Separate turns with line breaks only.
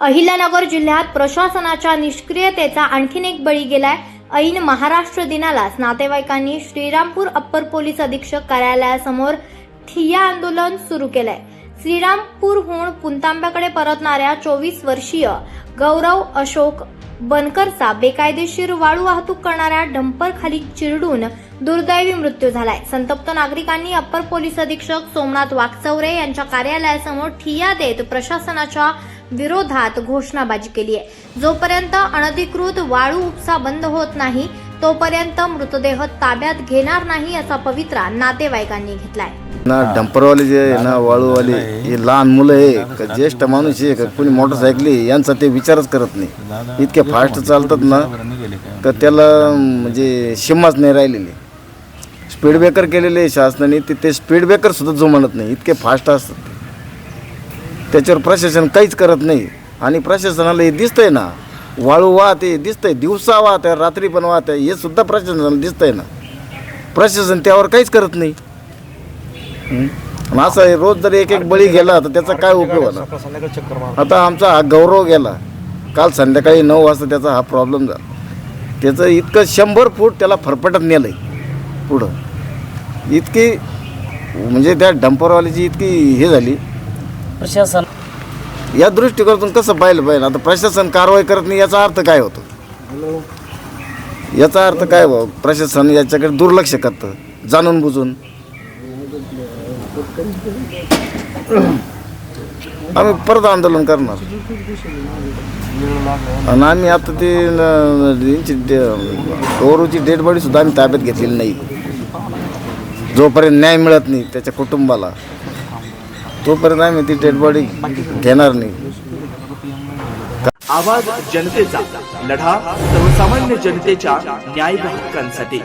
अहिल्यानगर जिल्ह्यात प्रशासनाच्या निष्क्रियतेचा आणखीन एक बळी गेलाय। ऐन महाराष्ट्र दिनालाच नातेवाईकांनी श्रीरामपूर अप्पर पोलीस अधीक्षक कार्यालयासमोर ठिय्या आंदोलन सुरू केलंय। श्रीरामपूरहून पुणतांब्याकडे परतणाऱ्या 24 वर्षीय गौरव अशोक बनकरचा बेकायदेशीर वाळू वाहतूक करणाऱ्या डंपर खाली चिरडून दुर्दैवी मृत्यू झालाय। संतप्त नागरिकांनी अप्पर पोलीस अधीक्षक सोमनाथ वाकचौरे यांच्या कार्यालयासमोर ठिय्या देत प्रशासनाच्या विरोधात घोषणाबाजी केली आहे। जोपर्यंत अनधिकृत वाळू उपसा बंद होत नाही तोपर्यंत मृतदेह ताब्यात घेणार नाही असा पवित्रा नातेवाईकांनी घेतलाय।
ना डंपरवाले जे ना वाळूवाले हे लहान मुलं आहे का ज्येष्ठ माणूस आहे का कोणी मोटरसायकली यांचा ते विचारच करत नाही। इतके फास्ट चालतात ना का त्याला म्हणजे शिमाच नाही राहिलेले। स्पीड ब्रेकर केलेले शासनाने ते स्पीड ब्रेकर सुद्धा जुमानत नाही, इतके फास्ट असतात। त्याच्यावर प्रशासन काहीच करत नाही आणि प्रशासनाला हे दिसतंय ना वाळू वाहते दिसतंय, दिवसा वाहते रात्री पण वाहते, हे सुद्धा प्रशासनाला दिसतंय ना। प्रशासन त्यावर काहीच करत नाही। असं आहे, रोज जर एक एक बळी गेला तर त्याचा काय उपयोग होणार। आता आमचा हा गौरव गेला काल संध्याकाळी 9 वाजता, त्याचा हा प्रॉब्लेम झाला। त्याचं इतकं 100 फूट त्याला फरफटत नेलं आहे पुढं। इतकी म्हणजे त्या डंपरवाल्याची इतकी हे झाली।
प्रशासन
या दृष्टिकोनातून कसं पाहिलं पाहिजे। आता प्रशासन कारवाई करत नाही याचा अर्थ काय होतो? याचा अर्थ काय भाऊ? प्रशासन याच्याकडे दुर्लक्ष करतं जाणून बुजून। आम्ही परत आंदोलन करणार आणि आम्ही आता ते गौरवची डेड बॉडी सुद्धा आम्ही ताब्यात घेतलेली नाही। जोपर्यंत न्याय मिळत नाही त्याच्या कुटुंबाला तोपर्यंत आम्ही ती डेड बॉडी घेणार नाही।
आवाज जनतेचा, लढा सर्वसामान्य जनतेच्या न्याय हक्कांसाठी।